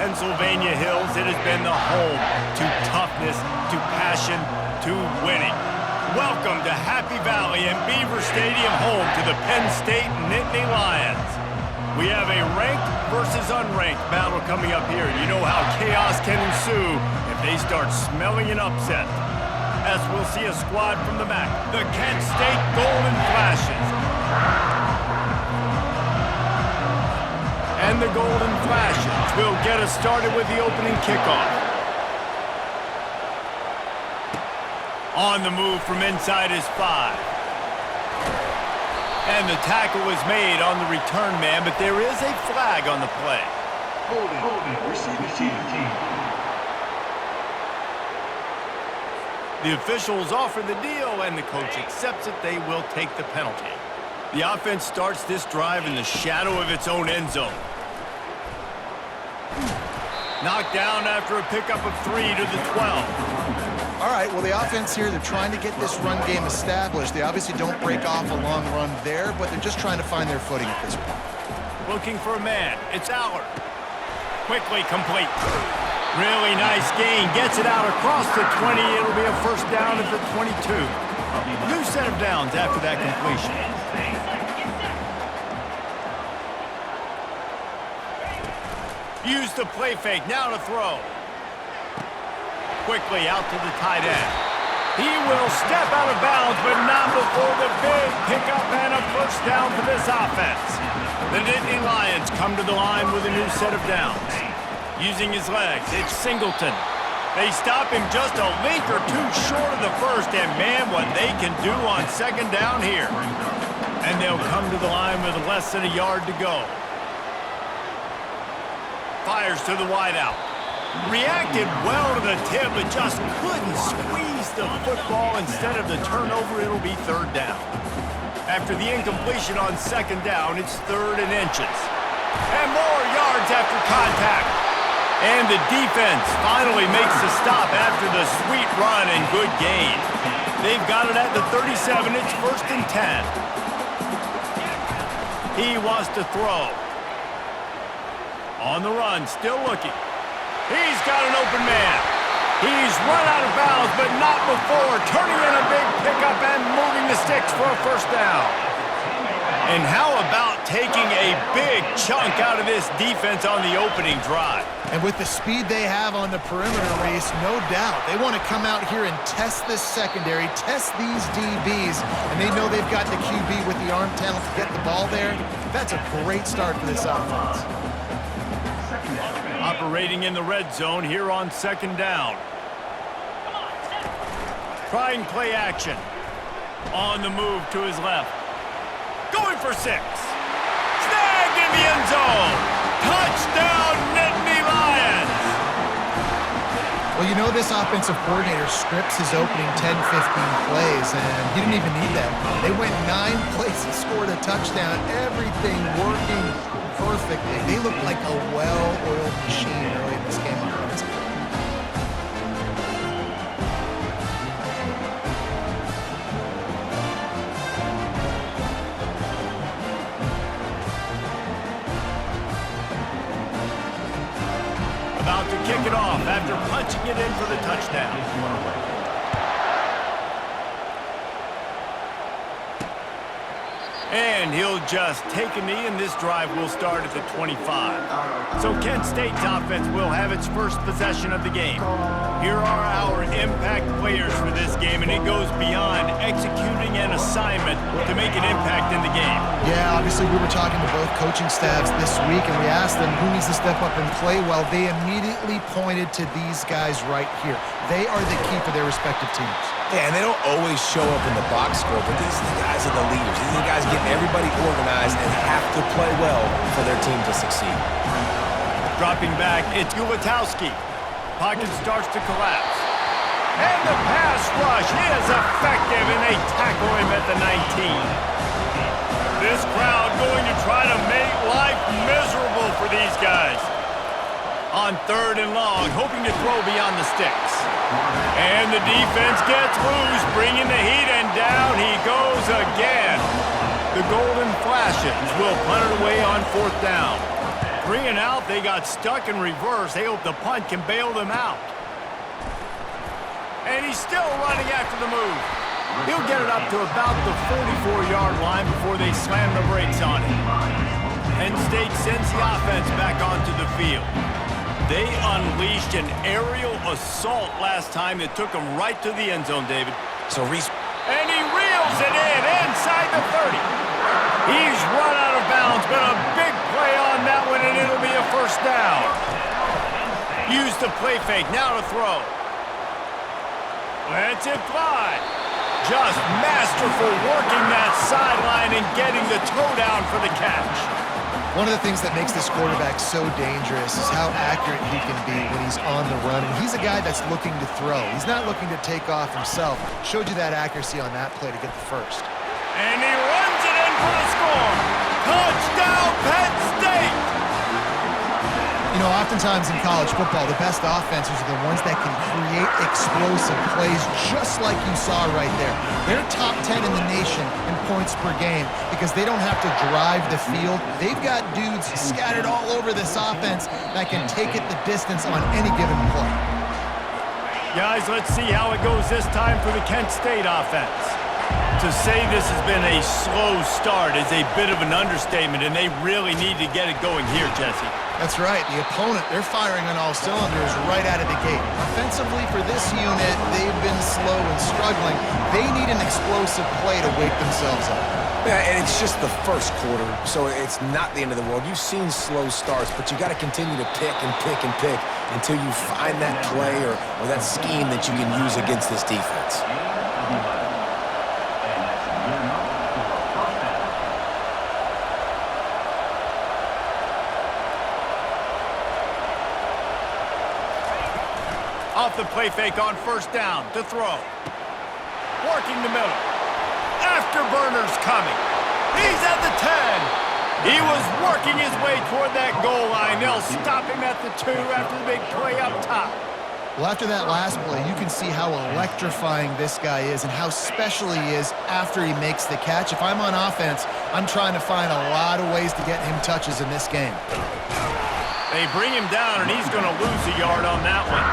Pennsylvania hills, it has been the home to toughness, to passion, to winning. Welcome to Happy Valley and Beaver Stadium, home to the Penn State Nittany Lions. We have a ranked versus unranked battle coming up here. You know how chaos can ensue if they start smelling an upset. As we'll see a squad from the back, the Kent State Golden Flashes. And the Golden Flashes will get us started with the opening kickoff. On the move from inside is 5. And the tackle is made on the return man, but there is a flag on the play. Holding, receiving team. The officials offer the deal, and the coach accepts it. They will take the penalty. The offense starts this drive in the shadow of its own end zone. Knocked down after a pickup of 3 to the 12. All right, well, the offense here, they're trying to get this run game established. They obviously don't break off a long run there, but they're just trying to find their footing at this point. Looking for a man. It's Allard. Quickly complete. Really nice gain. Gets it out across the 20. It'll be a first down at the 22. New set of downs after that completion. Use the play fake. Now to throw. Quickly out to the tight end. He will step out of bounds, but not before the big pickup and a first down for this offense. The Nittany Lions come to the line with a new set of downs. Using his legs, it's Singleton. They stop him just a link or two short of the first, and man, what they can do on second down here. And they'll come to the line with less than a yard to go. Fires to the wideout. Reacted well to the tip, but just couldn't squeeze the football. Instead of the turnover, it'll be third down. After the incompletion on second down, it's 3rd and inches. And more yards after contact. And the defense finally makes the stop after the sweet run and good gain. They've got it at the 37. It's 1st and 10. He wants to throw. On the run, still looking. He's got an open man. He's run out of bounds, but not before turning in a big pickup and moving the sticks for a first down. And how about taking a big chunk out of this defense on the opening drive? And with the speed they have on the perimeter, Reese, no doubt, they want to come out here and test this secondary, test these DBs, and they know they've got the QB with the arm talent to get the ball there. That's a great start for this offense. Operating in the red zone here on second down. Trying play action. On the move to his left. Going for 6. Snagged in the end zone. Touchdown, Nittany Lions. Well, you know this offensive coordinator scripts his opening 10, 15 plays, and he didn't even need that. They went 9 plays and scored a touchdown. Everything working perfectly. They look like a well-oiled machine early in this game offensively. About to kick it off after punching it in for the touchdown. And he'll just take a knee, and this drive will start at the 25. So Kent State's offense will have its first possession of the game. Here are our impact players for this game, and it goes beyond executing an assignment to make an impact in the game. Yeah, obviously we were talking to both coaching staffs this week, and we asked them who needs to step up and play well. They immediately pointed to these guys right here. They are the key for their respective teams. Yeah, and they don't always show up in the box score, but these are the guys are the leaders. These are the guys getting everybody organized and have to play well for their team to succeed. Dropping back, it's Gulatowski. Pocket starts to collapse. And the pass rush is effective, and they tackle him at the 19. This crowd going to try to make life miserable for these guys. On 3rd and long, hoping to throw beyond the sticks. And the defense gets loose, bringing the heat, and down he goes again. The Golden Flashes will punt it away on 4th down. 3 and out, they got stuck in reverse. They hope the punt can bail them out. And he's still running after the move. He'll get it up to about the 44-yard line before they slam the brakes on it. Penn State sends the offense back onto the field. They unleashed an aerial assault last time that took them right to the end zone, David. So Reese... And he reels it in inside the 30. He's run out of bounds, but a big play on that one, and it'll be a first down. Use the play fake, now to throw. Let's it fly. Just masterful working that sideline and getting the toe down for the catch. One of the things that makes this quarterback so dangerous is how accurate he can be when he's on the run. And he's a guy that's looking to throw. He's not looking to take off himself. Showed you that accuracy on that play to get the first. And he runs it in for the score. Touchdown, Penn State! You know, oftentimes in college football, the best offenses are the ones that can create explosive plays just like you saw right there. They're top 10 in the nation in points per game because they don't have to drive the field. They've got dudes scattered all over this offense that can take it the distance on any given play. Guys, let's see how it goes this time for the Kent State offense. To say this has been a slow start is a bit of an understatement, and they really need to get it going here, Jesse. That's right. The opponent, they're firing on all cylinders right out of the gate. Offensively for this unit, they've been slow and struggling. They need an explosive play to wake themselves up. Yeah, and it's just the first quarter, so it's not the end of the world. You've seen slow starts, but you got to continue to pick and pick and pick until you find that play or that scheme that you can use against this defense. Off the play fake on first down to throw. Working the middle. Afterburner's coming. He's at the 10. He was working his way toward that goal line. They'll stop him at the 2 after the big play up top. Well, after that last play, you can see how electrifying this guy is and how special he is after he makes the catch. If I'm on offense, I'm trying to find a lot of ways to get him touches in this game. They bring him down, and he's going to lose a yard on that one.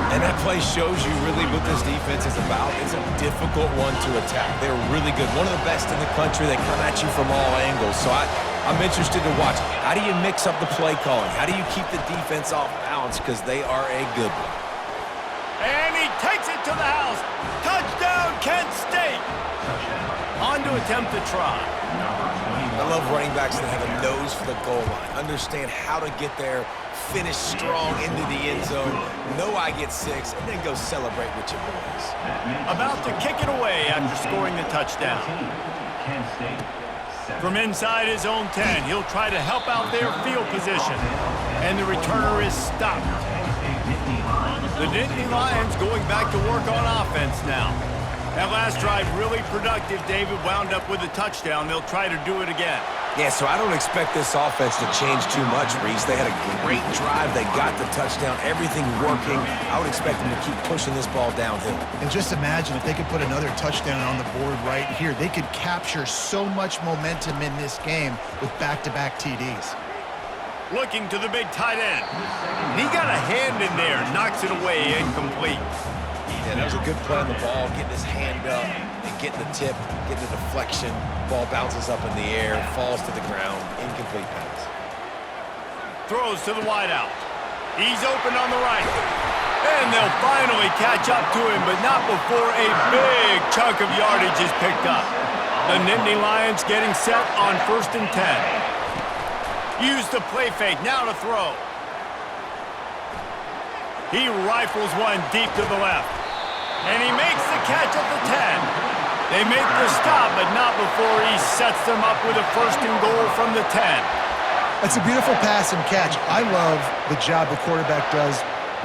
And that play shows you really what this defense is about. It's a difficult one to attack. They're really good. One of the best in the country. They come at you from all angles. So I'm interested to watch. How do you mix up the play calling? How do you keep the defense off balance? Because they are a good one. And he takes it to the house. Touchdown, Kent State. On to attempt to try. I love running backs that have a nose for the goal line. Understand how to get there, finish strong into the end zone, know I get 6, and then go celebrate with your boys. About to kick it away after scoring the touchdown. From inside his own 10, he'll try to help out their field position. And the returner is stopped. The Nittany Lions going back to work on offense now. That last drive really productive. David wound up with a touchdown. They'll try to do it again. Yeah, so I don't expect this offense to change too much, Reese. They had a great drive. They got the touchdown. Everything working. I would expect them to keep pushing this ball downhill. And just imagine if they could put another touchdown on the board right here. They could capture so much momentum in this game with back-to-back TDs. Looking to the big tight end. He got a hand in there. Knocks it away. Incomplete. Yeah, that was a good play on the ball, getting his hand up and getting the tip, getting the deflection. Ball bounces up in the air, falls to the ground, incomplete pass. Throws to the wideout. He's open on the right. And they'll finally catch up to him, but not before a big chunk of yardage is picked up. The Nittany Lions getting set on 1st and 10. Use the play fake, now to throw. He rifles one deep to the left. And he makes the catch at the 10. They make the stop, but not before he sets them up with a 1st and goal from the 10. That's a beautiful pass and catch. I love the job the quarterback does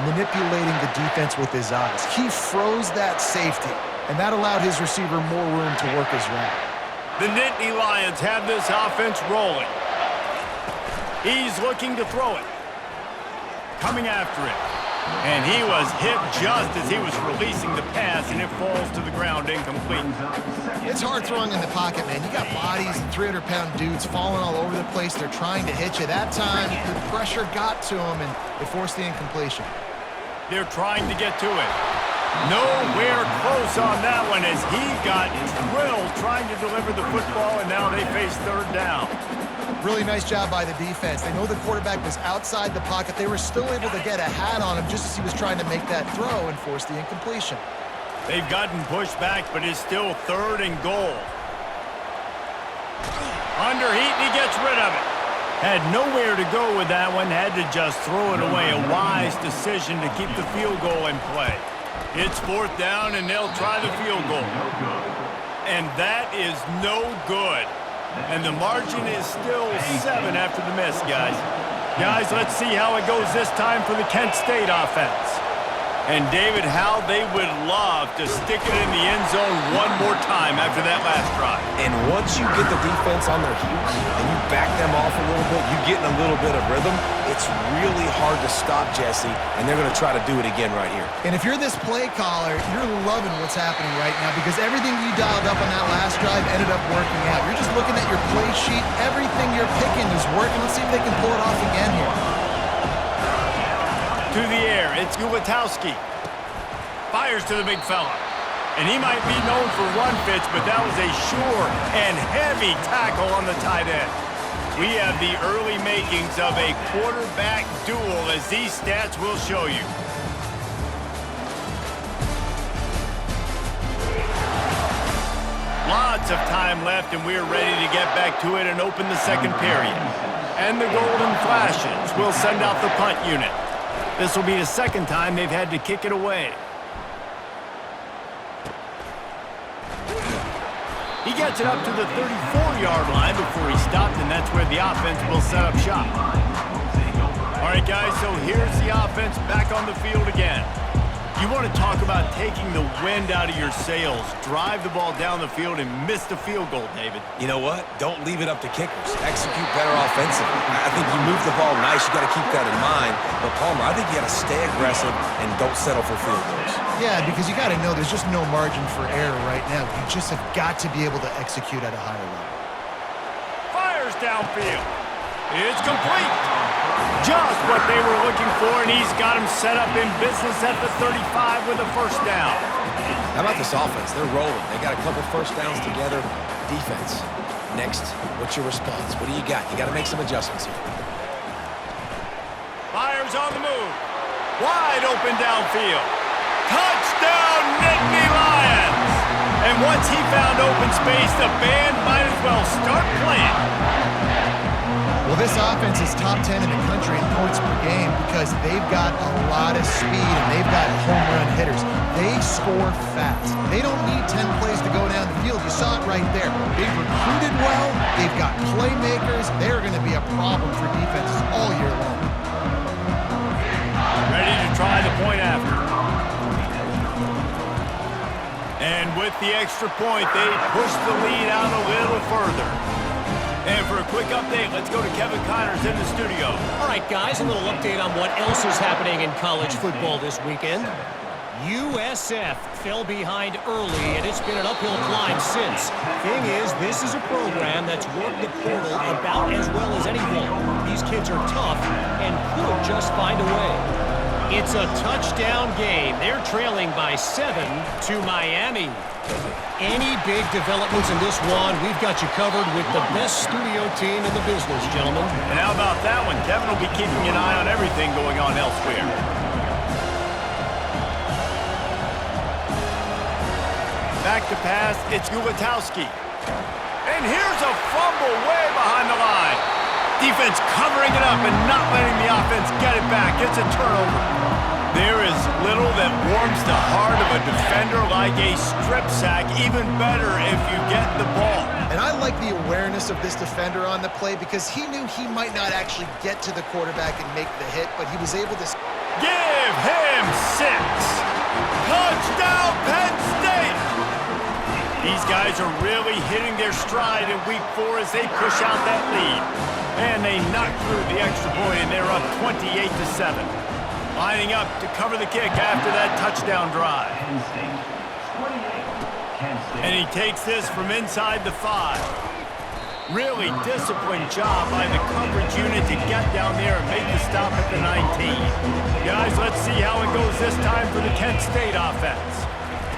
manipulating the defense with his eyes. He froze that safety, and that allowed his receiver more room to work his route. The Nittany Lions have this offense rolling. He's looking to throw it. Coming after it. And he was hit just as he was releasing the pass, and it falls to the ground incomplete. It's hard throwing in the pocket, man. You got bodies and 300-pound dudes falling all over the place. They're trying to hit you. That time, the pressure got to him, and it forced the incompletion. They're trying to get to it. Nowhere close on that one as he got drilled trying to deliver the football, and now they face third down. Really nice job by the defense. They know the quarterback was outside the pocket. They were still able to get a hat on him just as he was trying to make that throw and force the incompletion. They've gotten pushed back, but it's still third and goal. Under heat, and he gets rid of it. Had nowhere to go with that one. Had to just throw it away. A wise decision to keep the field goal in play. It's fourth down, and they'll try the field goal. And that is no good. And the margin is still 7 after the miss, guys. Guys, let's see how it goes this time for the Kent State offense. And, David, how they would love to stick it in the end zone one more time after that last drive. And once you get the defense on their heels and you back them off a little bit, you get in a little bit of rhythm, it's really hard to stop, Jesse, and they're going to try to do it again right here. And if you're this play caller, you're loving what's happening right now because everything you dialed up on that last drive ended up working out. You're just looking at your play sheet. Everything you're picking is working. Let's see if they can pull it off again here. To the air, it's Gulatowski. Fires to the big fella. And he might be known for run fits, but that was a sure and heavy tackle on the tight end. We have the early makings of a quarterback duel, as these stats will show you. Lots of time left, and we're ready to get back to it and open the second period. And the Golden Flashes will send out the punt unit. This will be the second time they've had to kick it away. He gets it up to the 34-yard line before he stopped, and that's where the offense will set up shop. All right, guys, so here's the offense back on the field again. You want to talk about taking the wind out of your sails. Drive the ball down the field and miss the field goal, David. You know what? Don't leave it up to kickers. Execute better offensively. I think you move the ball nice. You got to keep that in mind. But, Palmer, I think you got to stay aggressive and don't settle for field goals. Yeah, because you got to know there's just no margin for error right now. You just have got to be able to execute at a higher level. Fires downfield. It's complete. Just what they were looking for, and he's got him set up in business at the 35 with a first down. How about this offense? They're rolling. They got a couple first downs together. Defense. Next, what's your response? What do you got? You got to make some adjustments here. Fires on the move. Wide open downfield. Touchdown, Nittany Lions! And once he found open space, the band might as well start playing. Well, this offense is top 10 in the country in points per game because they've got a lot of speed and they've got home run hitters. They score fast. They don't need 10 plays to go down the field. You saw it right there. They've recruited well. They've got playmakers. They're going to be a problem for defenses all year long. Ready to try the point after. And with the extra point, they push the lead out a little further. And for a quick update, let's go to Kevin Connors in the studio. All right, guys, a little update on what else is happening in college football this weekend. USF fell behind early, and it's been an uphill climb since. Thing is, this is a program that's worked the portal about as well as anyone. These kids are tough and could just find a way. It's a touchdown game. They're trailing by 7 to Miami. Any big developments in this one, we've got you covered with the best studio team in the business, gentlemen. And how about that one? Kevin will be keeping an eye on everything going on elsewhere. Back to pass, it's Gulatowski. And here's a fumble way behind the line. Defense covering it up and not letting the offense get it back. It's a turnover. There is little that warms the heart of a defender like a strip sack. Even better if you get the ball. And I like the awareness of this defender on the play because he knew he might not actually get to the quarterback and make the hit, but he was able to... Give him 6. Touchdown, Penn State! These guys are really hitting their stride in week 4 as they push out that lead. And they knock through the extra point, and they're up 28-7. Lining up to cover the kick after that touchdown drive. And he takes this from inside the 5. Really disciplined job by the coverage unit to get down there and make the stop at the 19. Guys, let's see how it goes this time for the Kent State offense.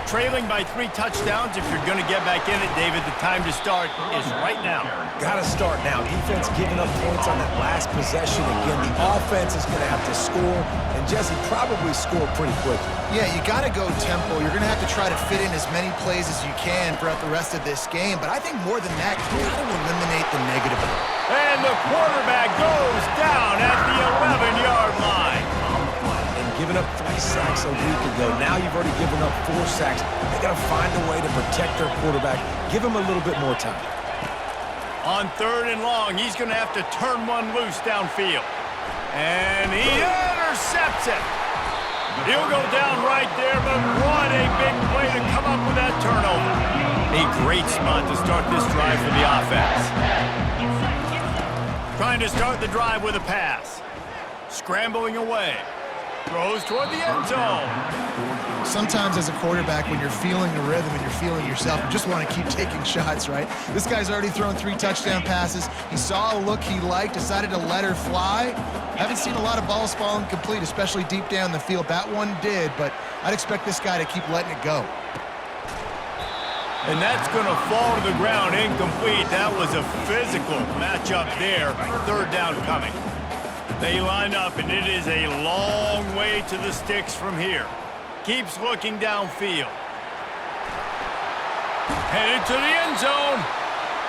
Trailing by 3 touchdowns, if you're going to get back in it, David, the time to start is right now. Got to start now. Defense giving up points on that last possession. Again, the offense is going to have to score, and Jesse probably score pretty quickly. Yeah, you got to go tempo. You're going to have to try to fit in as many plays as you can throughout the rest of this game, but I think more than that, you got to eliminate the negative. And the quarterback goes down at the 11-yard line. Giving up 3 sacks a week ago. Now you've already given up 4 sacks. They got to find a way to protect their quarterback. Give him a little bit more time. On 3rd and long, he's going to have to turn one loose downfield. And he intercepts it. He'll go down right there, but what a big play to come up with that turnover. A great spot to start this drive for the offense. Trying to start the drive with a pass. Scrambling away. Throws toward the end zone. Sometimes as a quarterback, when you're feeling the rhythm and you're feeling yourself, you just want to keep taking shots, right? This guy's already thrown 3 touchdown passes. He saw a look he liked, decided to let her fly. Haven't seen a lot of balls falling complete, especially deep down the field. That one did, but I'd expect this guy to keep letting it go. And that's going to fall to the ground incomplete. That was a physical matchup there. 3rd down coming. They line up, and it is a long way to the sticks from here. Keeps looking downfield. Headed to the end zone.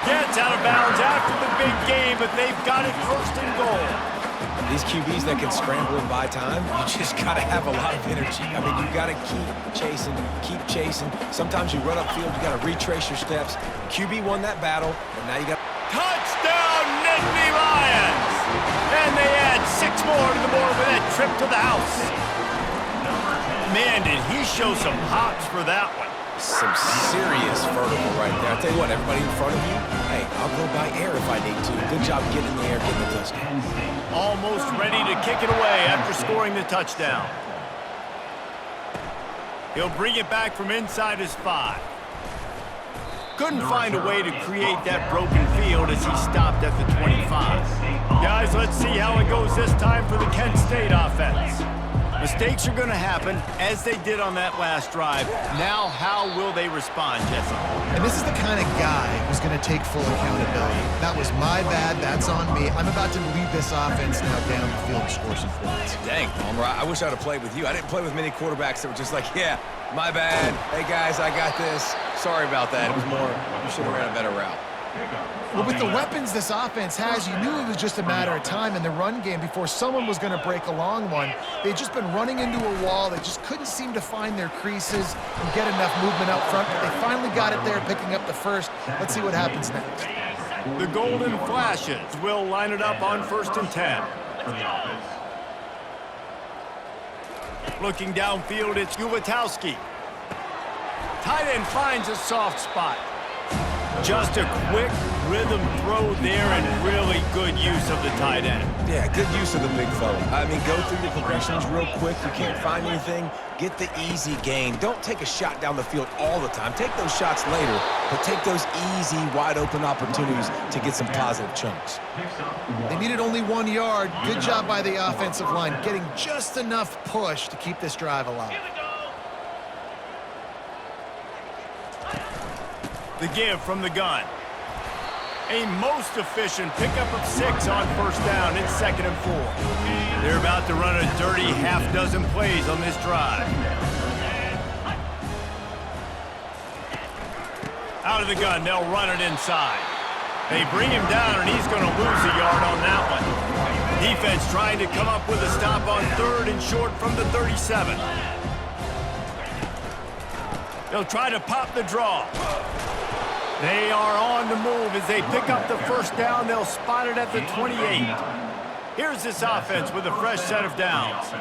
Gets out of bounds after the big game, but they've got it 1st and goal. These QBs that can scramble and buy time, you just got to have a lot of energy. I mean, you got to keep chasing. Sometimes you run upfield, you got to retrace your steps. QB won that battle, and now you got... Touchdown, Nittany Lions! And they add 6 more to the board with that trip to the house. Man, did he show some hops for that one. Some serious vertical right there. I'll tell you what, everybody in front of you, hey, I'll go by air if I need to. Good job getting in the air, getting the touchdown. Almost ready to kick it away after scoring the touchdown. He'll bring it back from inside his 5. Couldn't find a way to create that broken field as he stopped at the 25. Guys, let's see how it goes this time for the Kent State offense. Mistakes are going to happen, as they did on that last drive. Now, how will they respond, Jesse? And this is the kind of guy who's going to take full accountability. That was my bad. That's on me. I'm about to lead this offense now down the field and score some points. Dang, Palmer, I wish I'd have played with you. I didn't play with many quarterbacks that were just like, yeah, my bad. Hey, guys, I got this. Sorry about that. It was more, you should have ran a better route. Well, with the weapons this offense has, you knew it was just a matter of time in the run game before someone was going to break a long one. They'd just been running into a wall. They just couldn't seem to find their creases and get enough movement up front, but they finally got it there, picking up the 1st. Let's see what happens next. The Golden Flashes will line it up on 1st and 10. Looking downfield, it's Uwatowski. Tight end finds a soft spot. Just a quick rhythm throw there and really good use of the tight end. Yeah, good use of the big fella. I mean, go through your progressions real quick. You can't find anything, get the easy gain. Don't take a shot down the field all the time. Take those shots later, but take those easy, wide-open opportunities to get some positive chunks. They needed only 1 yard. Good job by the offensive line, getting just enough push to keep this drive alive. The give from the gun. A most efficient pickup of 6 on 1st down. It's 2nd and 4. They're about to run a dirty half-dozen plays on this drive. Out of the gun, they'll run it inside. They bring him down, and he's going to lose a yard on that one. Defense trying to come up with a stop on 3rd and short from the 37. They'll try to pop the draw. They are on the move as they pick up the 1st down. They'll spot it at the 28. Here's this offense with a fresh set of downs.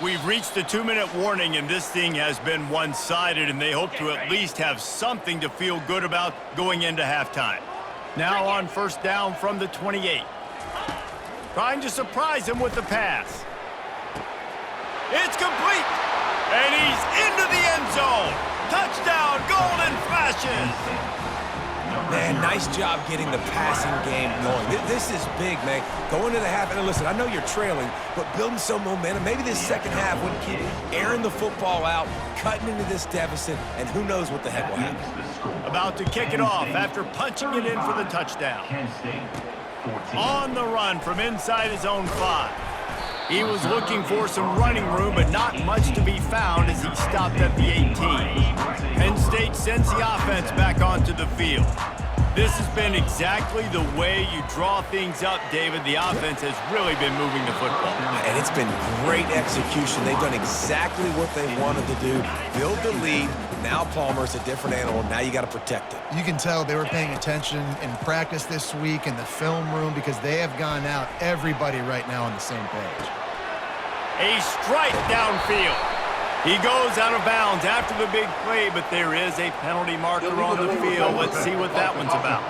We've reached the 2-minute warning, and this thing has been one-sided, and they hope to at least have something to feel good about going into halftime. Now on 1st down from the 28. Trying to surprise him with the pass. It's complete. And he's into the end zone. Touchdown, Golden Flashes. Man, nice job getting the passing game going. This is big, man. Going to the half, and listen, I know you're trailing, but building some momentum. Maybe this second half would keep airing the football out, cutting into this deficit, and who knows what the heck will happen. About to kick it off after punching it in for the touchdown. On the run from inside his own 5. He was looking for some running room, but not much to be found as he stopped at the 18. Penn State sends the offense back onto the field. This has been exactly the way you draw things up, David. The offense has really been moving the football. And it's been great execution. They've done exactly what they wanted to do. Build the lead. Now Palmer's a different animal. Now you got to protect it. You can tell they were paying attention in practice this week in the film room because they have gone out, everybody right now on the same page. A strike downfield. He goes out of bounds after the big play, but there is a penalty marker on the field. Let's see what that one's about.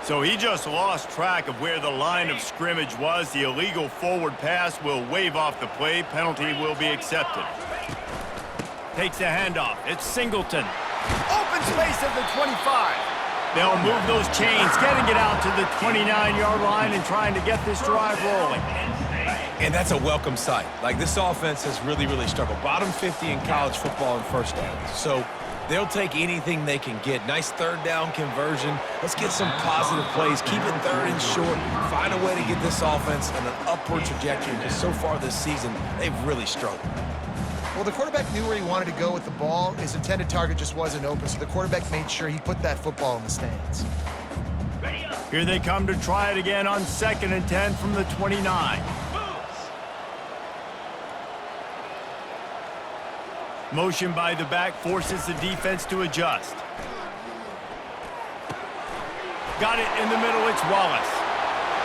So he just lost track of where the line of scrimmage was. The illegal forward pass will wave off the play. Penalty will be accepted. Takes the handoff. It's Singleton. Open space at the 25. They'll move those chains, getting it out to the 29-yard line and trying to get this drive rolling. And that's a welcome sight. Like, this offense has really, really struggled. Bottom 50 in college football in first downs. So they'll take anything they can get. Nice third down conversion. Let's get some positive plays. Keep it third and short. Find a way to get this offense on an upward trajectory because so far this season, they've really struggled. Well, the quarterback knew where he wanted to go with the ball. His intended target just wasn't open, so the quarterback made sure he put that football in the stands. Here they come to try it again on 2nd and 10 from the 29. Motion by the back forces the defense to adjust. Got it in the middle, it's Wallace.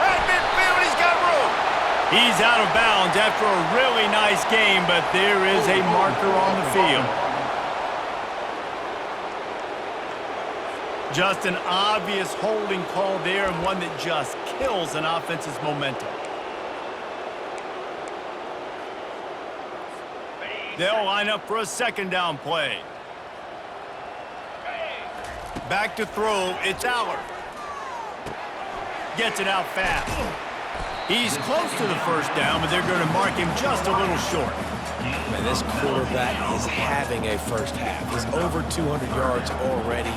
At midfield, he's got room. He's out of bounds after a really nice game, but there is a marker on the field. Just an obvious holding call there, and one that just kills an offense's momentum. They'll line up for a 2nd down play. Back to throw, it's Allard. Gets it out fast. He's close to the 1st down, but they're going to mark him just a little short. Man, this quarterback is having a first half. He's over 200 yards already,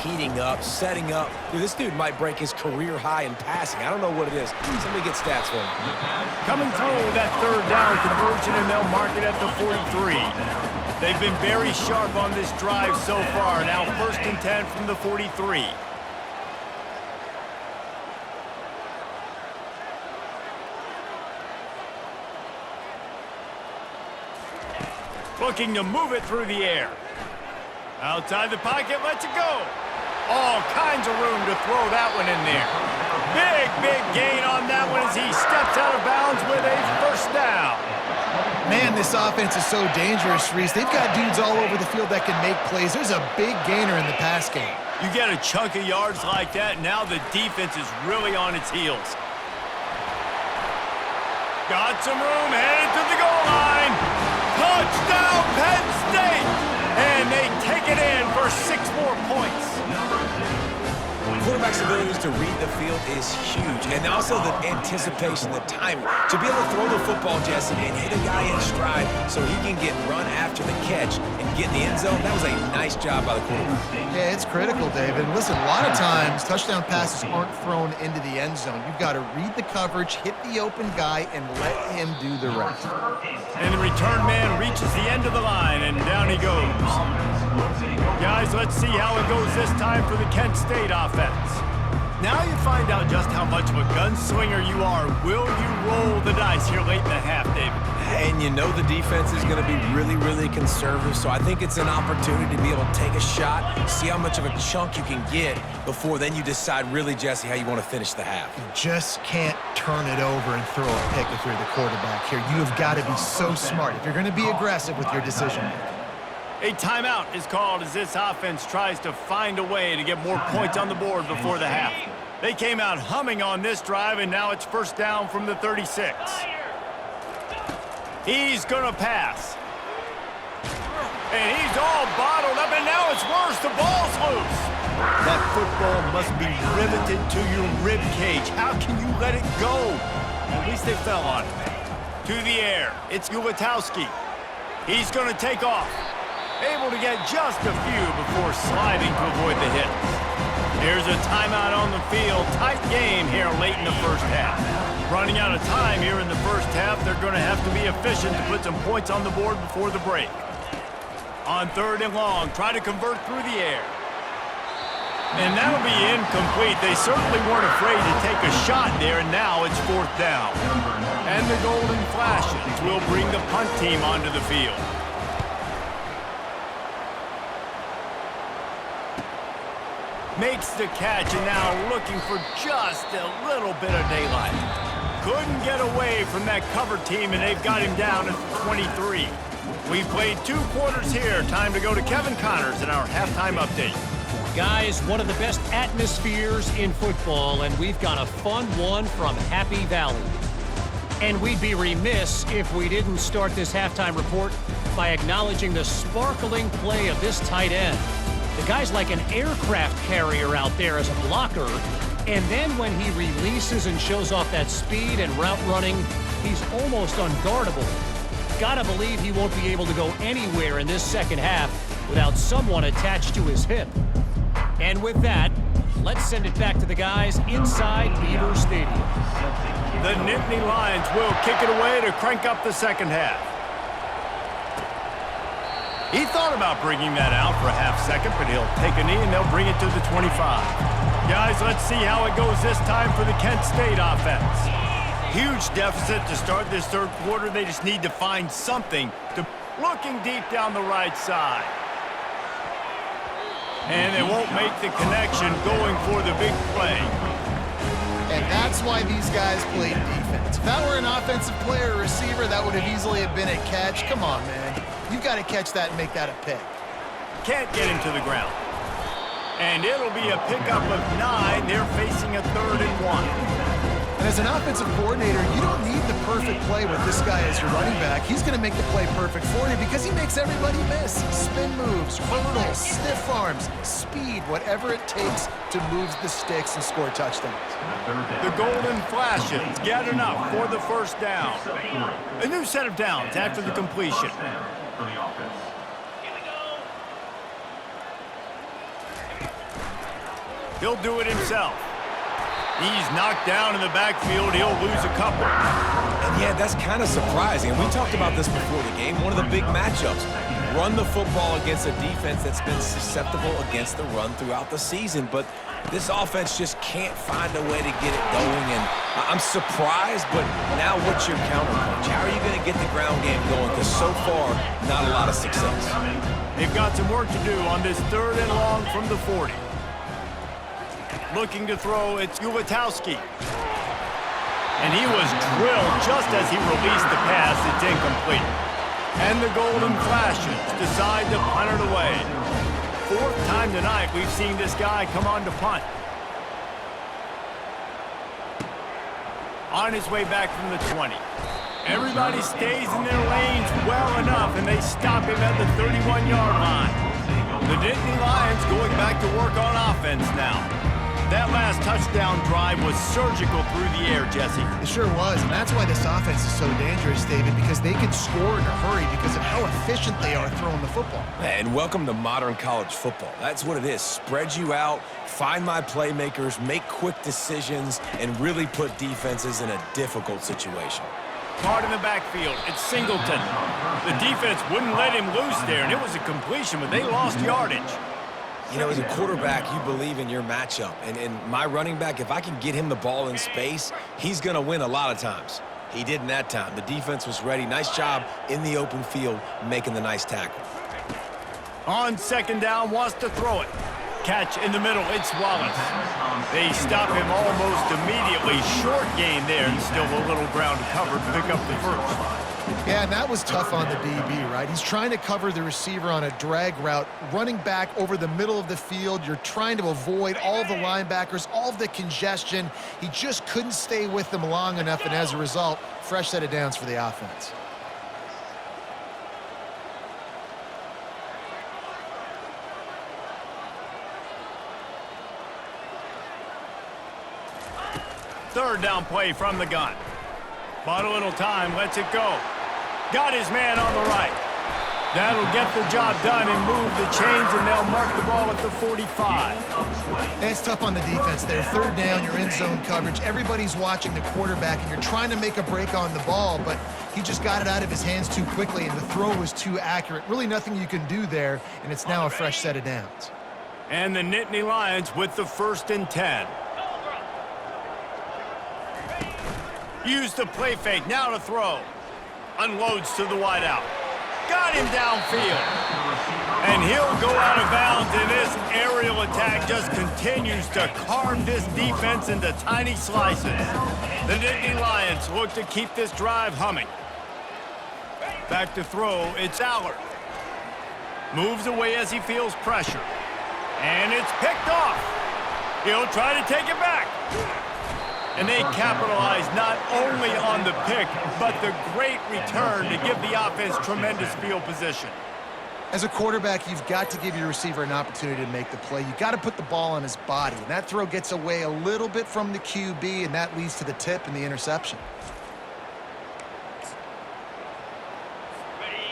heating up, setting up. Dude, this dude might break his career high in passing. I don't know what it is. Somebody get stats for him. Coming through that 3rd down conversion, and they'll mark it at the 43. They've been very sharp on this drive so far. Now 1st and 10 from the 43. Looking to move it through the air. Outside the pocket, lets it go. All kinds of room to throw that one in there. Big gain on that one as he steps out of bounds with a 1st down. Man, this offense is so dangerous, Reese. They've got dudes all over the field that can make plays. There's a big gainer in the pass game. You get a chunk of yards like that, now the defense is really on its heels. Got some room, headed to the goal line. Touchdown, Penn State! And they take it in for 6 more points. Quarterback's ability to read the field is huge, and also the anticipation, the timing. To be able to throw the football, Jesse, and hit a guy in stride so he can get run after the catch and get in the end zone, that was a nice job by the quarterback. Yeah, it's critical, David. Listen, a lot of times, touchdown passes aren't thrown into the end zone. You've got to read the coverage, hit the open guy, and let him do the rest. And the return man reaches the end of the line, and down he goes. Guys, let's see how it goes this time for the Kent State offense. Now you find out just how much of a gunslinger you are. Will you roll the dice here late in the half, David? And you know the defense is going to be really, really conservative, so I think it's an opportunity to be able to take a shot, see how much of a chunk you can get before then you decide really, Jesse, how you want to finish the half. You just can't turn it over and throw a pick if you're the quarterback here. You have got to be so smart if you're going to be aggressive with your decision-making. A timeout is called as this offense tries to find a way to get more points on the board before the half. They came out humming on this drive, and now it's first down from the 36. He's going to pass. And he's all bottled up, and now it's worse. The ball's loose. That football must be riveted to your rib cage. How can you let it go? At least they fell on it. To the air, it's Ulatowski. He's going to take off. Able to get just a few before sliding to avoid the hits. There's a timeout on the field. Tight game here late in the first half. Running out of time here in the first half, they're going to have to be efficient to put some points on the board before the break. On 3rd and long, try to convert through the air. And that'll be incomplete. They certainly weren't afraid to take a shot there, and now it's 4th down. And the Golden Flashes will bring the punt team onto the field. Makes the catch, and now looking for just a little bit of daylight. Couldn't get away from that cover team, and they've got him down at the 23. We've played 2 quarters here. Time to go to Kevin Connors in our halftime update. Guys, one of the best atmospheres in football, and we've got a fun one from Happy Valley. And we'd be remiss if we didn't start this halftime report by acknowledging the sparkling play of this tight end. The guy's like an aircraft carrier out there as a blocker, and then when he releases and shows off that speed and route running, he's almost unguardable. Gotta believe he won't be able to go anywhere in this second half without someone attached to his hip. And with that, let's send it back to the guys inside Beaver Stadium. The Nittany Lions will kick it away to crank up the second half. He thought about bringing that out for a half second, but he'll take a knee and they'll bring it to the 25. Guys, let's see how it goes this time for the Kent State offense. Huge deficit to start this 3rd quarter. They just need to find something to... Looking deep down the right side. And they won't make the connection going for the big play. And that's why these guys played defense. If that were an offensive player or receiver, that would have easily have been a catch. Come on, man. You've got to catch that and make that a pick. Can't get him to the ground. And it'll be a pickup of 9. They're facing a 3rd and 1. And as an offensive coordinator, you don't need the perfect play with this guy as your running back. He's going to make the play perfect for you because he makes everybody miss. Spin moves, hurdles, stiff arms, speed, whatever it takes to move the sticks and score touchdowns. The Golden Flashes get enough for the first down. A new set of downs after the completion. He'll do it himself. He's knocked down in the backfield. He'll lose a couple. And yeah, that's kind of surprising. And we talked about this before the game. One of the big matchups. Run the football against a defense that's been susceptible against the run throughout the season. But this offense just can't find a way to get it going. And I'm surprised, but now what's your counterpunch? How are you going to get the ground game going? Because so far, not a lot of success. They've got some work to do on this 3rd and long from the 40. Looking to throw, it's Ulatowski. And he was drilled just as he released the pass. It's incomplete. And the Golden Flashes decide to punt it away. 4th time tonight we've seen this guy come on to punt. On his way back from the 20. Everybody stays in their lanes well enough, and they stop him at the 31-yard line. The Nittany Lions going back to work on offense now. That last touchdown drive was surgical through the air, Jesse. It sure was, and that's why this offense is so dangerous, David, because they can score in a hurry because of how efficient they are throwing the football. And welcome to modern college football. That's what it is. Spread you out, find my playmakers, make quick decisions, and really put defenses in a difficult situation. Caught in the backfield, it's Singleton. The defense wouldn't let him loose there, and it was a completion, but they lost yardage. You know, as a quarterback, you believe in your matchup. And my running back, if I can get him the ball in space, he's going to win a lot of times. He didn't that time. The defense was ready. Nice job in the open field making the nice tackle. On 2nd down, wants to throw it. Catch in the middle, it's Wallace. They stop him almost immediately. Short gain there, and still a little ground to cover to pick up the first. Yeah, and that was tough on the DB, right? He's trying to cover the receiver on a drag route, running back over the middle of the field. You're trying to avoid all the linebackers, all of the congestion. He just couldn't stay with them long enough, and as a result, fresh set of downs for the offense. Third down play from the gun. Bought a little time, lets it go. Got his man on the right. That'll get the job done and move the chains, and they'll mark the ball at the 45. And it's tough on the defense there. Third down, you're in zone coverage. Everybody's watching the quarterback, and you're trying to make a break on the ball, but he just got it out of his hands too quickly, and the throw was too accurate. Really nothing you can do there, and it's now a fresh set of downs. And the Nittany Lions with the 1st and 10. Use the play fake, now to throw. Unloads to the wideout. Got him downfield. And he'll go out of bounds, and this aerial attack just continues to carve this defense into tiny slices. The Nittany Lions look to keep this drive humming. Back to throw, it's Allard. Moves away as he feels pressure. And it's picked off. He'll try to take it back. And they capitalize not only on the pick, but the great return to give the offense tremendous field position. As a quarterback, you've got to give your receiver an opportunity to make the play. You've got to put the ball on his body. And that throw gets away a little bit from the QB, and that leads to the tip and the interception.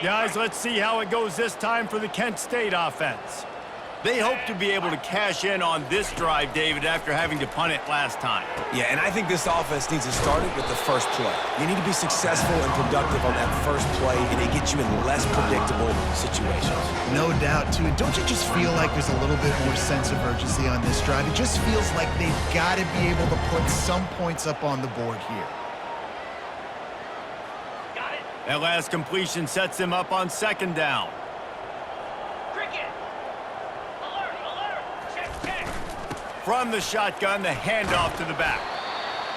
Guys, let's see how it goes this time for the Kent State offense. They hope to be able to cash in on this drive, David, after having to punt it last time. Yeah, and I think this offense needs to start it with the first play. You need to be successful and productive on that first play, and it gets you in less predictable situations. No doubt, too. Don't you just feel like there's a little bit more sense of urgency on this drive? It just feels like they've got to be able to put some points up on the board here. That last completion sets him up on 2nd down. From the shotgun, the handoff to the back.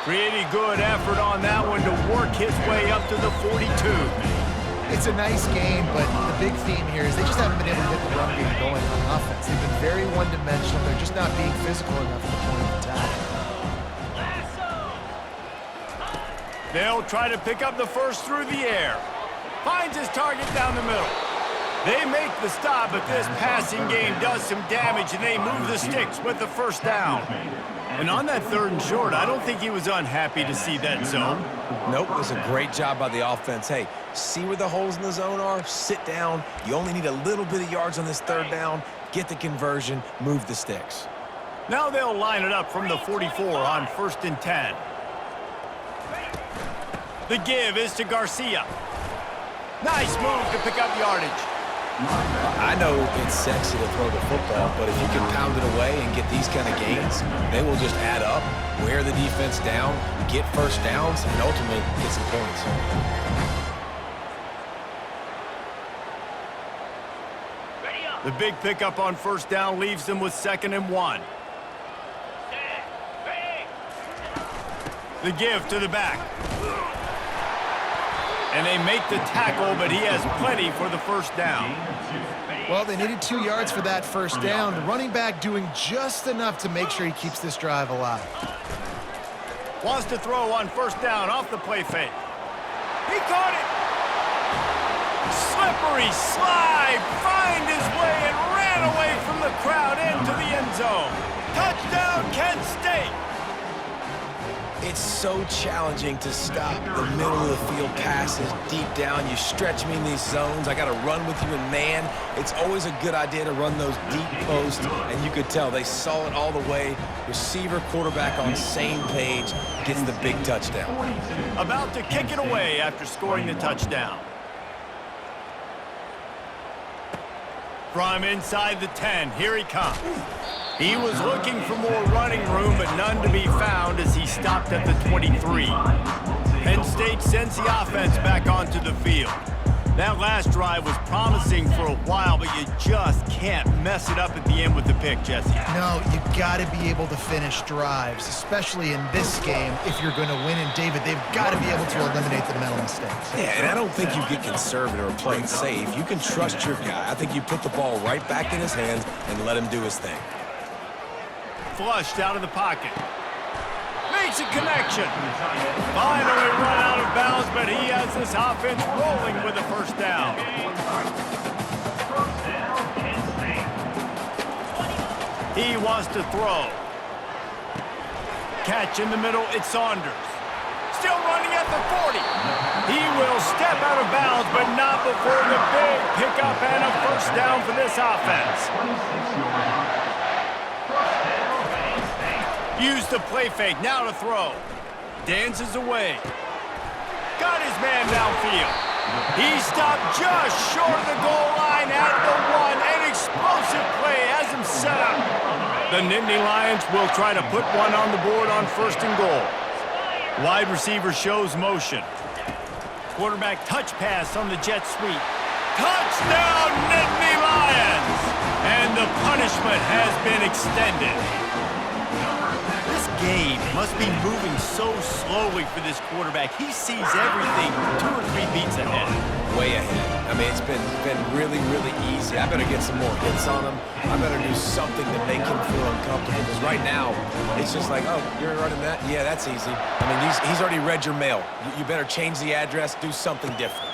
Pretty good effort on that one to work his way up to the 42. It's a nice game, but the big theme here is they just haven't been able to get the run game going on offense. They've been very one-dimensional. They're just not being physical enough at the point of attack. They'll try to pick up the first through the air. Finds his target down the middle. They make the stop, but this passing game does some damage, and they move the sticks with the 1st down. And on that 3rd and short, I don't think he was unhappy to see that zone. Nope, it was a great job by the offense. Hey, see where the holes in the zone are? Sit down. You only need a little bit of yards on this 3rd down. Get the conversion, move the sticks. Now they'll line it up from the 44 on 1st and 10. The give is to Garcia. Nice move to pick up yardage. I know it's sexy to throw the football, but if you can pound it away and get these kind of gains, they will just add up, wear the defense down, get 1st downs, and ultimately get some points. The big pickup on 1st down leaves them with 2nd and 1. The give to the back. And they make the tackle, but he has plenty for the 1st down. Well, they needed 2 yards for that 1st down. The running back doing just enough to make sure he keeps this drive alive. Wants to throw on 1st down off the play fake. He caught it. Slippery slide, find his way and ran away from the crowd into the end zone. Touchdown, Kent State. It's so challenging to stop the middle of the field passes deep down. You stretch me in these zones. I got to run with you in man. It's always a good idea to run those deep posts, and you could tell they saw it all the way. Receiver, quarterback on same page, gets the big touchdown. About to kick it away after scoring the touchdown. From inside the 10, here he comes. He was looking for more running room, but none to be found as he stopped at the 23. Penn State sends the offense back onto the field. That last drive was promising for a while, but you just can't mess it up at the end with the pick, Jesse. No, you got to be able to finish drives, especially in this game if you're going to win. And, David, they've got to be able to eliminate the mental mistakes. Yeah, and I don't think you get conservative or play it safe. You can trust your guy. I think you put the ball right back in his hands and let him do his thing. Flushed out of the pocket. Makes a connection. Finally run out of bounds, but he has this offense rolling with a first down. He wants to throw. Catch in the middle, it's Saunders. Still running at the 40. He will step out of bounds, but not before the big pickup and a first down for this offense. Use the play fake, now to throw. Dances away. Got his man downfield. He stopped just short of the goal line at the 1. An explosive play has him set up. The Nittany Lions will try to put one on the board on 1st and goal. Wide receiver shows motion. Quarterback touch pass on the jet sweep. Touchdown, Nittany Lions! And the punishment has been extended. Game must be moving so slowly for this quarterback. He sees everything 2 or 3 beats ahead. Way ahead. I mean, it's been really, really easy. I better get some more hits on him. I better do something to make him feel uncomfortable. Because right now, it's just like, oh, you're running that? Yeah, that's easy. I mean, he's already read your mail. You better change the address, do something different.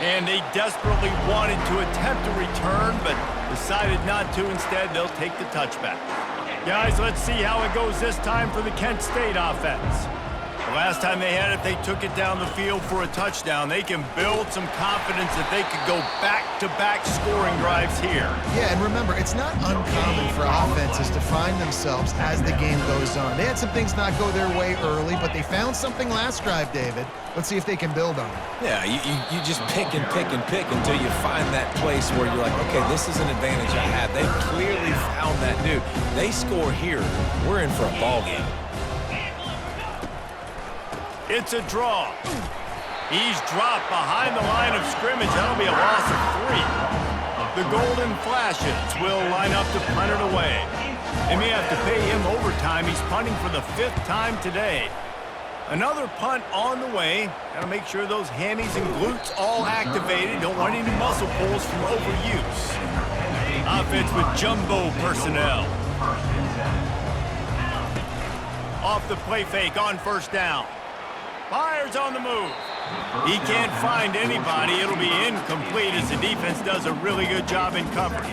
And they desperately wanted to attempt a return, but decided not to. Instead, they'll take the touchback. Guys, let's see how it goes this time for the Kent State offense. The last time they had it, they took it down the field for a touchdown. They can build some confidence that they could go back-to-back scoring drives here. Yeah, and remember, it's not uncommon for offenses to find themselves as the game goes on. They had some things not go their way early, but they found something last drive, David. Let's see if they can build on it. Yeah, you just pick and pick and pick until you find that place where you're like, okay, this is an advantage I have. They clearly found that dude. They score here, we're in for a ball game. It's a draw. He's dropped behind the line of scrimmage. That'll be a loss of 3. The Golden Flashes will line up to punt it away. They may have to pay him overtime. He's punting for the 5th time today. Another punt on the way. Got to make sure those hammies and glutes all activated. Don't want any muscle pulls from overuse. Offense with jumbo personnel. Off the play fake on 1st down. Fires on the move. He can't find anybody. It'll be incomplete as the defense does a really good job in coverage.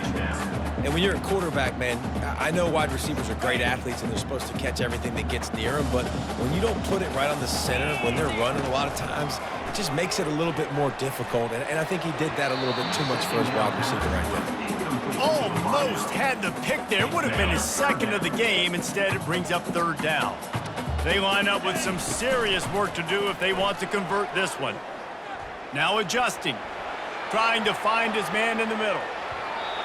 And when you're a quarterback, man, I know wide receivers are great athletes and they're supposed to catch everything that gets near them, but when you don't put it right on the center, when they're running a lot of times, it just makes it a little bit more difficult. And I think he did that a little bit too much for his wide receiver right there. Almost had the pick there. Would have been his 2nd of the game. Instead, it brings up 3rd down. They line up with some serious work to do if they want to convert this one. Now adjusting. Trying to find his man in the middle.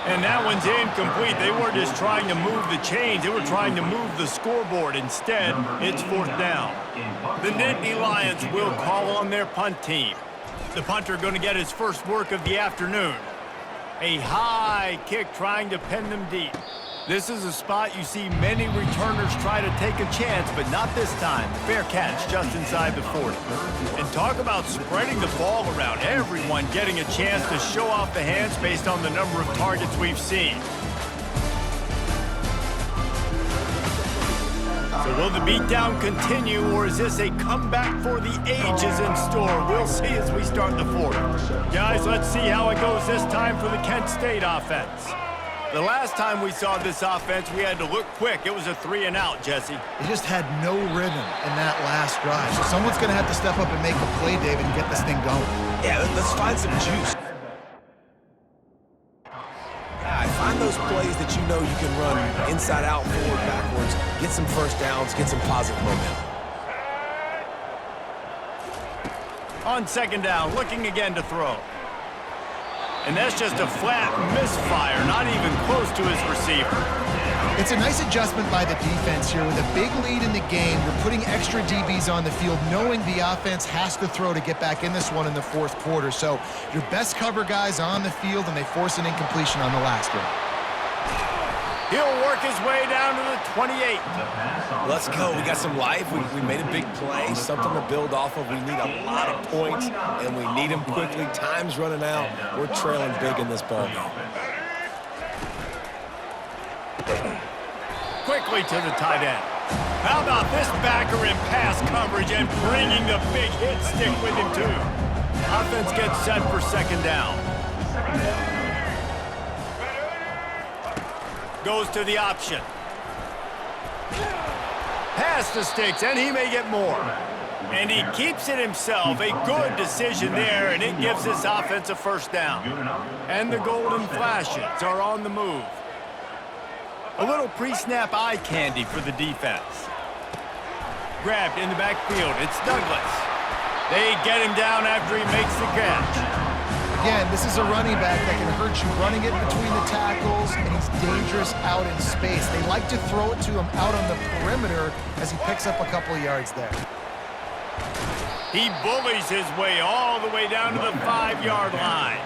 And that one's incomplete. They weren't just trying to move the chains. They were trying to move the scoreboard. Instead, it's 4th down. The Nittany Lions will call on their punt team. The punter going to get his first work of the afternoon. A high kick trying to pen them deep. This is a spot you see many returners try to take a chance, but not this time. Fair catch just inside the 40. And talk about spreading the ball around. Everyone getting a chance to show off the hands based on the number of targets we've seen. So will the beatdown continue, or is this a comeback for the ages in store? We'll see as we start the 4th. Guys, let's see how it goes this time for the Kent State offense. The last time we saw this offense, we had to look quick. It was a 3-and-out, Jesse. They just had no rhythm in that last drive. So someone's going to have to step up and make a play, David, and get this thing going. Yeah, let's find some juice. Find those plays that you know you can run inside out, forward, backwards, get some first downs, get some positive momentum. On 2nd down, looking again to throw. And that's just a flat misfire, not even close to his receiver. It's a nice adjustment by the defense here. With a big lead in the game, you're putting extra DBs on the field, knowing the offense has to throw to get back in this one in the fourth quarter. So your best cover guys on the field, and they force an incompletion on the last one. He'll work his way down to the 28. Let's go. We got some life. We made a big play, something to build off of. We need a lot of points, and we need them quickly. Time's running out. We're trailing big in this ball game. Quickly to the tight end. How about this backer in pass coverage and bringing the big hit stick with him, too? Offense gets set for second down. Goes to the option. Pass the sticks, and he may get more. And he keeps it himself. A good decision there, and it gives this offense a first down. And the golden flashes are on the move. A little pre-snap eye candy for the defense. Grabbed in the backfield. It's Douglas. They get him down after he makes the catch. Again, this is a running back that can hurt you running it between the tackles, and he's dangerous out in space. They like to throw it to him out on the perimeter as he picks up a couple of yards there. He bullies his way all the way down to the 5-yard line.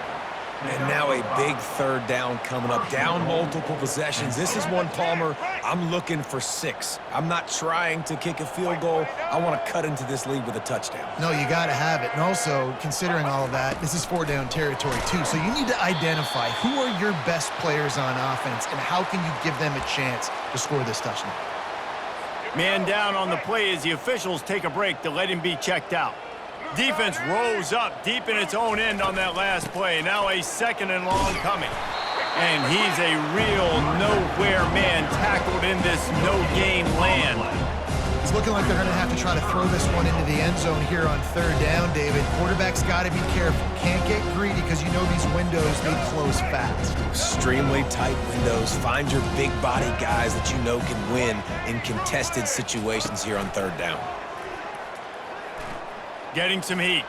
And now a big third down coming up. Down multiple possessions. This is one, Palmer, I'm looking for 6. I'm not trying to kick a field goal. I want to cut into this lead with a touchdown. No, you got to have it. And also, considering all of that, this is 4-down territory, too. So you need to identify who are your best players on offense and how can you give them a chance to score this touchdown. Man down on the play as the officials take a break to let him be checked out. Defense rose up deep in its own end on that last play. Now a second and long coming. And he's a real nowhere man tackled in this no-gain land. It's looking like they're going to have to try to throw this one into the end zone here on third down, David. Quarterback's got to be careful. Can't get greedy because you know these windows, they close fast. Extremely tight windows. Find your big body guys that you know can win in contested situations here on third down. Getting some heat.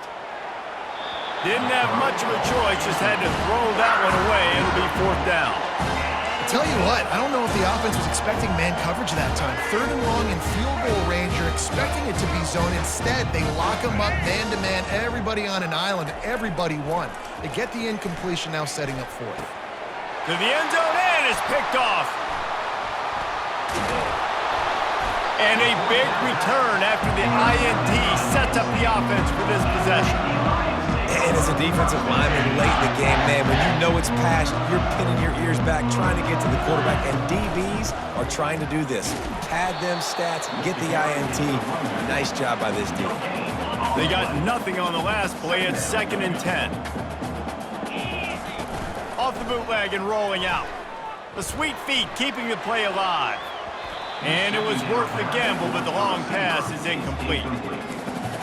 Didn't have much of a choice, just had to throw that one away. It'll be fourth down. I tell you what, I don't know if the offense was expecting man coverage that time. Third and long in field goal range, you're expecting it to be zone. Instead, they lock them up man-to-man, everybody on an island, everybody won. They get the incompletion, now setting up fourth. To the end zone, and is picked off. And a big return after the INT sets up the offense for this possession. And as a defensive lineman late in the game, man, when you know it's past, you're pinning your ears back, trying to get to the quarterback, and DBs are trying to do this. Pad them stats, get the INT. Nice job by this team. They got nothing on the last play. It's 2nd and 10. Off the bootleg and rolling out. The sweet feet keeping the play alive. And it was worth the gamble, but the long pass is incomplete.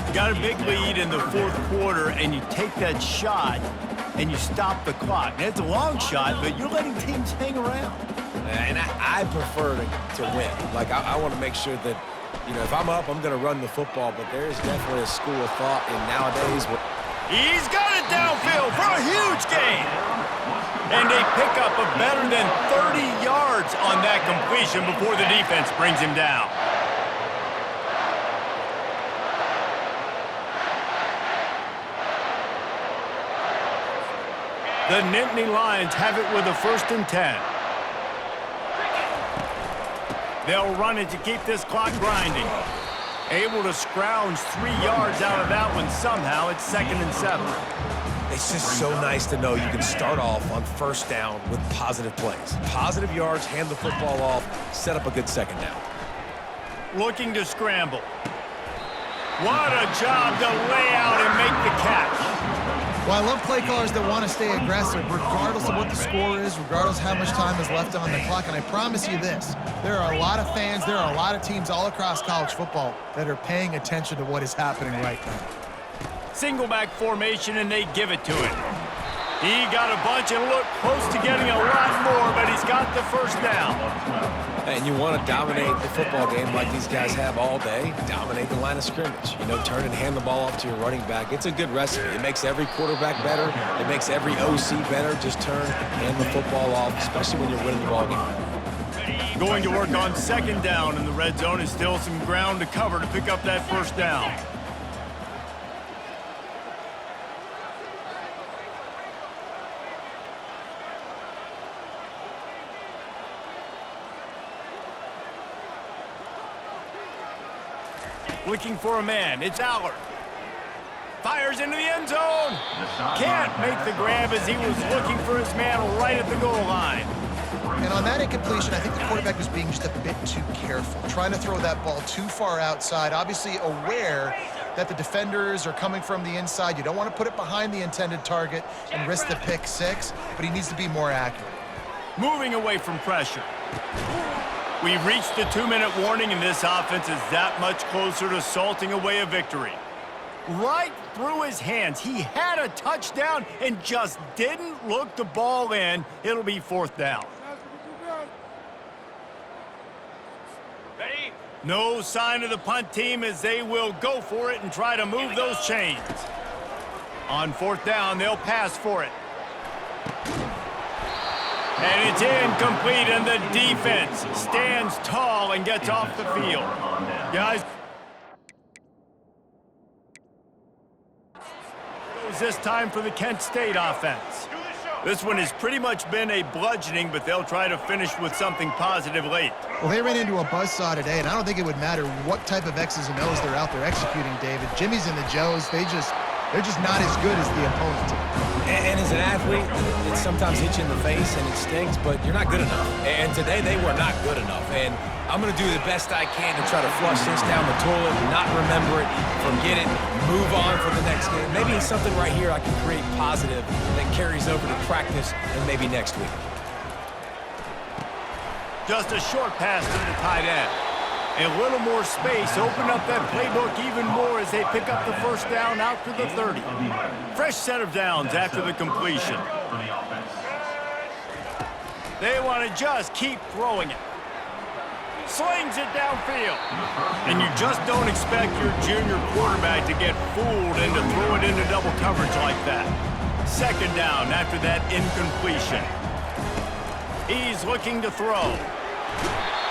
You got a big lead in the fourth quarter, and you take that shot, and you stop the clock. And it's a long shot, but you're letting teams hang around. And I prefer to win. Like, I want to make sure that, you know, if I'm up, I'm going to run the football, but there's definitely a school of thought in nowadays. He's got it downfield for a huge gain. And a pickup of better than 30 yards on that completion before the defense brings him down. The Nittany Lions have it with a 1st and 10. They'll run it to keep this clock grinding. Able to scrounge 3 yards out of that one somehow. It's 2nd and 7. It's just so nice to know you can start off on first down with positive plays. Positive yards, hand the football off, set up a good second down. Looking to scramble. What a job to lay out and make the catch. Well, I love play callers that want to stay aggressive regardless of what the score is, regardless of how much time is left on the clock. And I promise you this, there are a lot of fans, there are a lot of teams all across college football that are paying attention to what is happening right now. Single back formation, and they give it to him. He got a bunch and looked close to getting a lot more, but he's got the first down. And you want to dominate the football game like these guys have all day. Dominate the line of scrimmage. You know, turn and hand the ball off to your running back. It's a good recipe. It makes every quarterback better. It makes every OC better. Just turn, hand the football off, especially when you're winning the ball game. Going to work on second down in the red zone, and still some ground to cover to pick up that first down. Looking for a man. It's Allard. Fires into the end zone. Can't make the grab as he was looking for his man right at the goal line. And on that incompletion, I think the quarterback was being just a bit too careful, trying to throw that ball too far outside, obviously aware that the defenders are coming from the inside. You don't want to put it behind the intended target and risk the pick six, but he needs to be more accurate. Moving away from pressure. We've reached the 2-minute warning, and this offense is that much closer to salting away a victory. Right through his hands. He had a touchdown and just didn't look the ball in. It'll be fourth down. Ready? No sign of the punt team as they will go for it and try to move those chains. On fourth down, they'll pass for it. And it's incomplete, and the defense stands tall and gets off the field. Guys, this time for the Kent State offense. This one has pretty much been a bludgeoning, but they'll try to finish with something positive late. Well, they ran into a buzzsaw today, and I don't think it would matter what type of X's and O's they're out there executing, David. Jimmy's and the Joes, they're just not as good as the opponent. And as an athlete, it sometimes hits you in the face and it stinks, but you're not good enough. And today they were not good enough. And I'm going to do the best I can to try to flush this down the toilet, not remember it, forget it, move on for the next game. Maybe it's something right here I can create positive that carries over to practice and maybe next week. Just a short pass to the tight end. A little more space, open up that playbook even more as they pick up the first down out to the 30. Fresh set of downs after the completion. They want to just keep throwing it. Slings it downfield. And you just don't expect your junior quarterback to get fooled and to throw it into double coverage like that. Second down after that incompletion. He's looking to throw.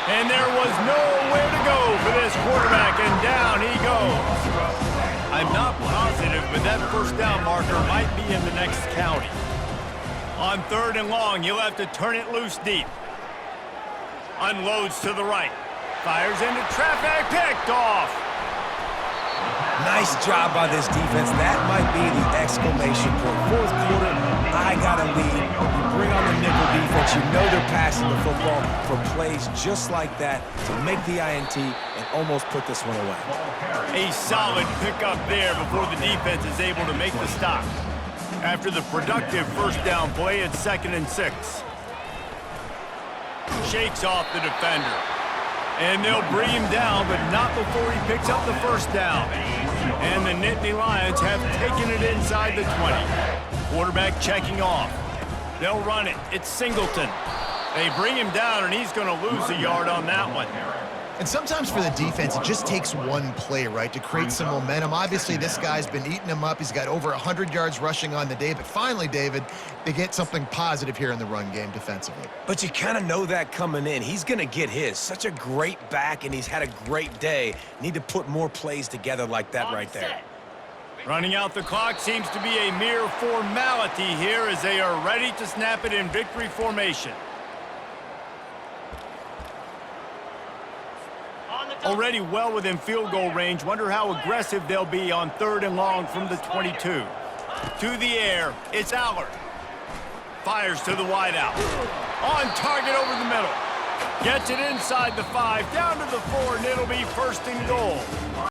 And there was nowhere to go for this quarterback, and down he goes. I'm not positive, but that first down marker might be in the next county. On third and long, you'll have to turn it loose deep. Unloads to the right. Fires into traffic, picked off. Nice job by this defense. That might be the exclamation point. Fourth quarter, I got a lead. You bring on the nickel defense. You know they're passing the football for plays just like that to make the INT and almost put this one away. A solid pickup there before the defense is able to make the stop. After the productive first down play, it's 2nd and 6. Shakes off the defender. And they'll bring him down, but not before he picks up the first down. And the Nittany Lions have taken it inside the 20. Quarterback checking off. They'll run it. It's Singleton. They bring him down, and he's going to lose a yard on that one. And sometimes for the defense, it just takes one play, right, to create some momentum. Obviously, this guy's been eating him up. He's got over 100 yards rushing on the day. But finally, David, they get something positive here in the run game defensively. But you kind of know that coming in. He's going to get his. Such a great back, and he's had a great day. Need to put more plays together like that right there. Running out the clock seems to be a mere formality here as they are ready to snap it in victory formation. Already well within field goal range. Wonder how aggressive they'll be on third and long from the 22. To the air, it's Allard. Fires to the wideout. On target over the middle. Gets it inside the 5, down to the 4, and it'll be 1st and goal.